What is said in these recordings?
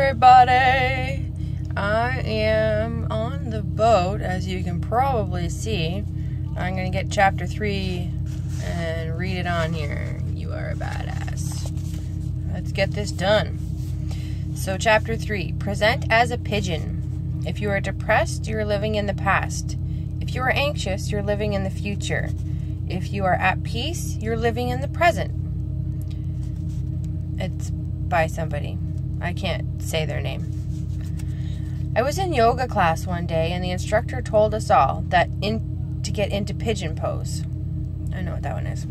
everybody. I am on the boat, as you can probably see. I'm going to get chapter 3 and read it on here. You are a badass. Let's get this done. So chapter 3, present as a pigeon. If you are depressed, you're living in the past. If you are anxious, you're living in the future. If you are at peace, you're living in the present. It's by somebody. I can't say their name. I was in yoga class one day, and the instructor told us all that to get into pigeon pose. I know what that one is.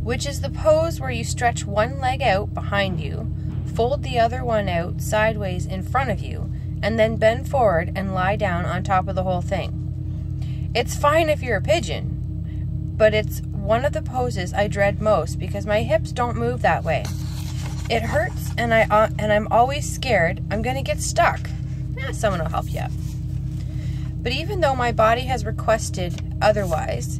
Which is the pose where you stretch one leg out behind you, fold the other one out sideways in front of you, and then bend forward and lie down on top of the whole thing. It's fine if you're a pigeon, but it's one of the poses I dread most because my hips don't move that way. It hurts, and I'm always scared I'm going to get stuck. Someone will help you out. But even though my body has requested otherwise,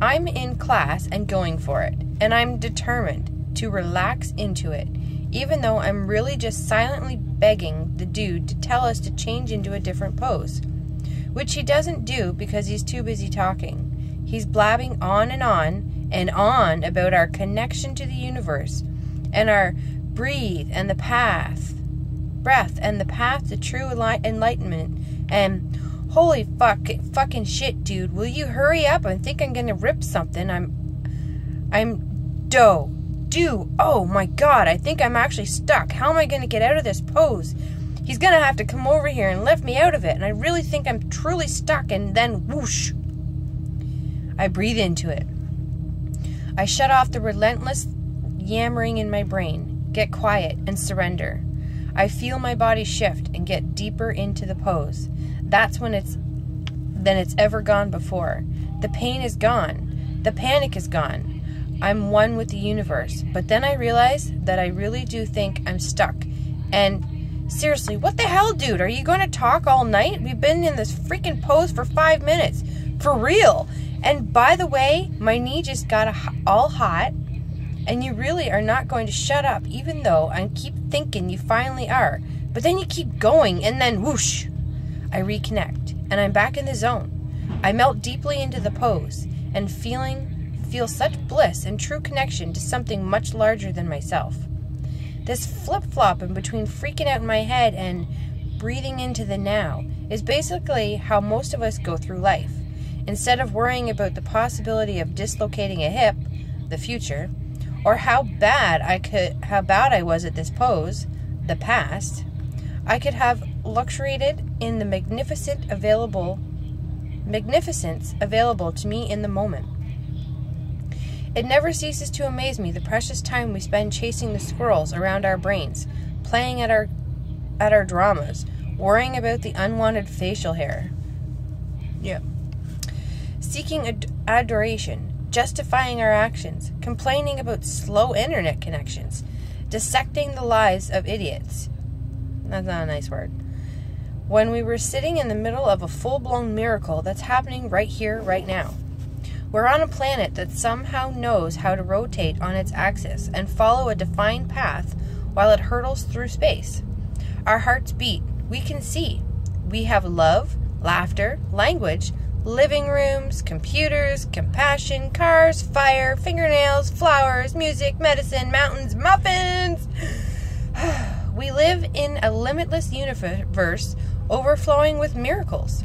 I'm in class and going for it, and I'm determined to relax into it, even though I'm really just silently begging the dude to tell us to change into a different pose, which he doesn't do because he's too busy talking. He's blabbing on and on about our connection to the universe and our breath and the path to true enlightenment. And holy fucking shit, dude, will you hurry up? I think I'm gonna rip something. Oh my god, I think I'm actually stuck. How am I gonna get out of this pose? He's gonna have to come over here and lift me out of it, and I really think I'm truly stuck. And then whoosh, I breathe into it. I shut off the relentless yammering in my brain, get quiet, and surrender. I feel my body shift and get deeper into the pose. That's when it's ever gone before. The pain is gone. The panic is gone. I'm one with the universe. But then I realize that I really do think I'm stuck. And seriously, what the hell, dude? Are you going to talk all night? We've been in this freaking pose for 5 minutes. For real. And by the way, my knee just got all hot, and you really are not going to shut up, even though I keep thinking you finally are. But then you keep going, and then whoosh, I reconnect, and I'm back in the zone. I melt deeply into the pose, and feel such bliss and true connection to something much larger than myself. This flip-flopping between freaking out in my head and breathing into the now is basically how most of us go through life. Instead of worrying about the possibility of dislocating a hip, the future, or how bad I was at this pose, the past, I could have luxuriated in the magnificence available to me in the moment. It never ceases to amaze me the precious time we spend chasing the squirrels around our brains, playing at our dramas, worrying about the unwanted facial hair. Yeah. Seeking adoration, justifying our actions, complaining about slow internet connections, dissecting the lives of idiots. That's not a nice word. When we were sitting in the middle of a full-blown miracle that's happening right here, right now. We're on a planet that somehow knows how to rotate on its axis and follow a defined path while it hurtles through space. Our hearts beat. We can see. We have love, laughter, language, living rooms, computers, compassion, cars, fire, fingernails, flowers, music, medicine, mountains, muffins. We live in a limitless universe overflowing with miracles.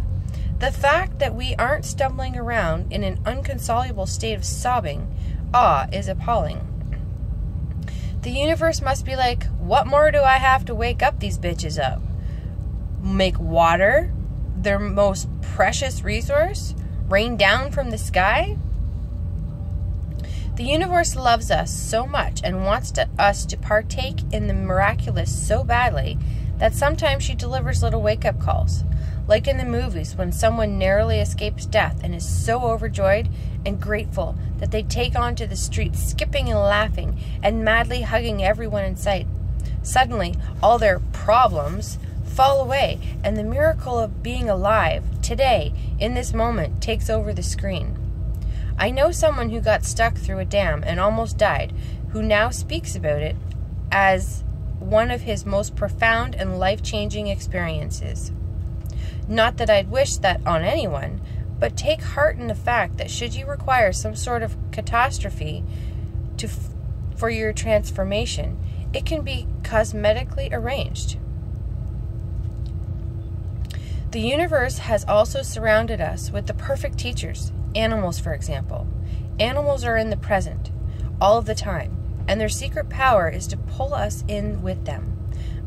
The fact that we aren't stumbling around in an inconsolable state of sobbing awe is appalling. The universe must be like, what more do I have to wake up these bitches up? Make water their most precious resource? Rain down from the sky? The universe loves us so much and wants us to partake in the miraculous so badly that sometimes she delivers little wake-up calls. Like in the movies when someone narrowly escapes death and is so overjoyed and grateful that they take onto the streets, skipping and laughing and madly hugging everyone in sight. Suddenly, all their problems fall away, and the miracle of being alive, today, in this moment, takes over the screen. I know someone who got stuck through a dam and almost died, who now speaks about it as one of his most profound and life-changing experiences. Not that I'd wish that on anyone, but take heart in the fact that should you require some sort of catastrophe for your transformation, it can be cosmetically arranged. The universe has also surrounded us with the perfect teachers, animals for example. Animals are in the present, all of the time, and their secret power is to pull us in with them.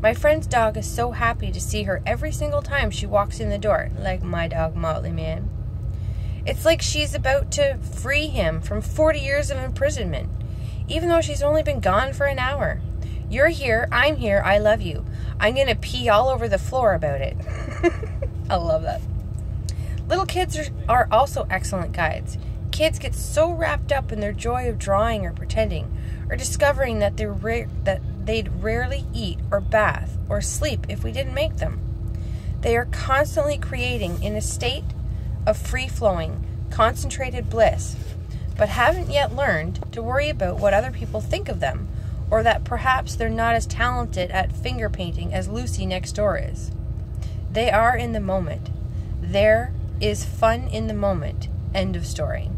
My friend's dog is so happy to see her every single time she walks in the door, like my dog Motley Man. It's like she's about to free him from 40 years of imprisonment, even though she's only been gone for an hour. You're here, I'm here, I love you. I'm gonna pee all over the floor about it. I love that. Little kids are also excellent guides. Kids get so wrapped up in their joy of drawing or pretending, or discovering that they'd rarely eat or bath or sleep if we didn't make them. They are constantly creating in a state of free-flowing, concentrated bliss, but haven't yet learned to worry about what other people think of them, or that perhaps they're not as talented at finger painting as Lucy next door is. They are in the moment. There is fun in the moment. End of story.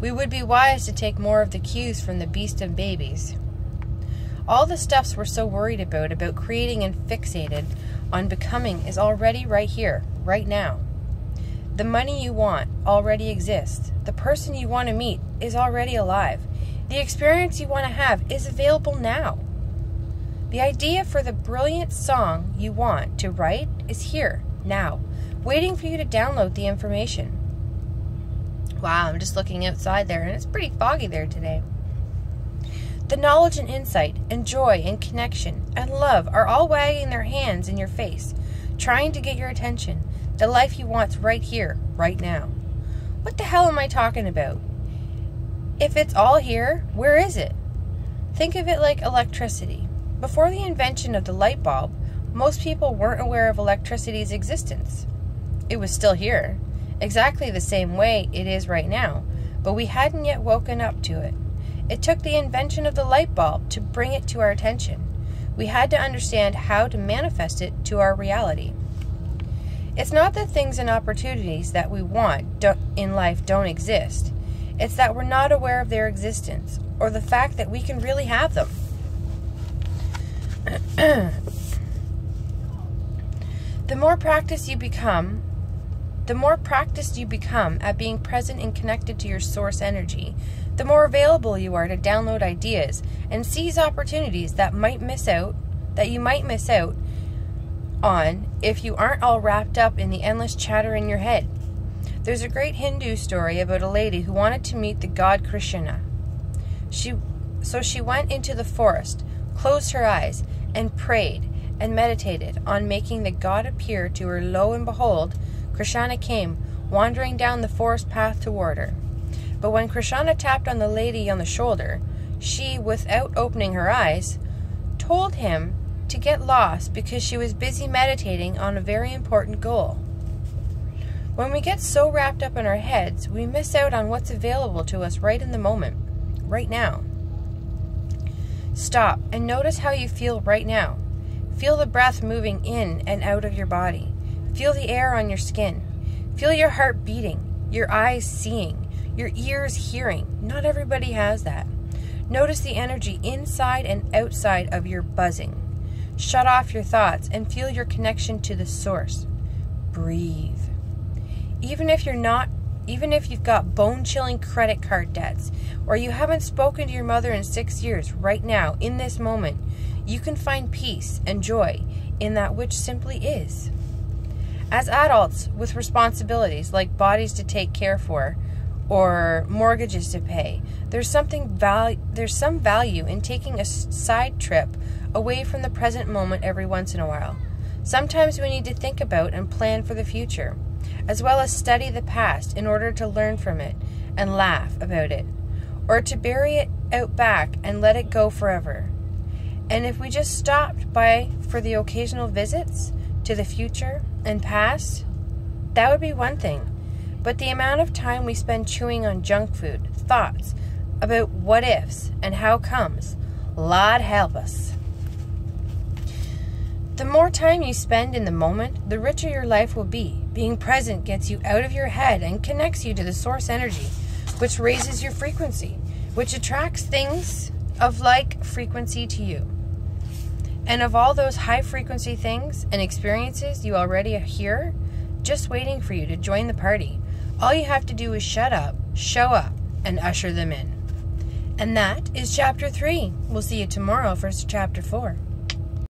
We would be wise to take more of the cues from the beast of babies. All the stuffs we're so worried about creating and fixated on becoming is already right here, right now. The money you want already exists. The person you want to meet is already alive. The experience you want to have is available now. The idea for the brilliant song you want to write is here, now, waiting for you to download the information. Wow, I'm just looking outside there, and it's pretty foggy there today. The knowledge and insight and joy and connection and love are all wagging their hands in your face, trying to get your attention. The life you want's right here, right now. What the hell am I talking about? If it's all here, where is it? Think of it like electricity. Before the invention of the light bulb, most people weren't aware of electricity's existence. It was still here, exactly the same way it is right now, but we hadn't yet woken up to it. It took the invention of the light bulb to bring it to our attention. We had to understand how to manifest it to our reality. It's not that things and opportunities that we want in life don't exist. It's that we're not aware of their existence, or the fact that we can really have them. The more practiced you become at being present and connected to your source energy, the more available you are to download ideas and seize opportunities that you might miss out on if you aren't all wrapped up in the endless chatter in your head. There's a great Hindu story about a lady who wanted to meet the god Krishna. So she went into the forest, closed her eyes, and prayed and meditated on making the god appear to her. Lo and behold, Krishna came, wandering down the forest path toward her. But when Krishna tapped on the lady on the shoulder, she, without opening her eyes, told him to get lost because she was busy meditating on a very important goal. When we get so wrapped up in our heads, we miss out on what's available to us right in the moment, right now. Stop and notice how you feel right now. Feel the breath moving in and out of your body. Feel the air on your skin. Feel your heart beating, your eyes seeing, your ears hearing. Not everybody has that. Notice the energy inside and outside of your buzzing. Shut off your thoughts and feel your connection to the source. Breathe. Even if you've got bone-chilling credit card debts, or you haven't spoken to your mother in 6 years, right now, in this moment, you can find peace and joy in that which simply is. As adults with responsibilities like bodies to take care for or mortgages to pay, there's some value in taking a side trip away from the present moment every once in a while. Sometimes we need to think about and plan for the future, as well as study the past in order to learn from it and laugh about it, or to bury it out back and let it go forever. And if we just stopped by for the occasional visits to the future and past, that would be one thing. But the amount of time we spend chewing on junk food, thoughts about what ifs and how comes, Lord help us. The more time you spend in the moment, the richer your life will be. Being present gets you out of your head and connects you to the source energy, which raises your frequency, which attracts things of like frequency to you. And of all those high frequency things and experiences you already are here, just waiting for you to join the party. All you have to do is shut up, show up, and usher them in. And that is chapter 3. We'll see you tomorrow for chapter 4.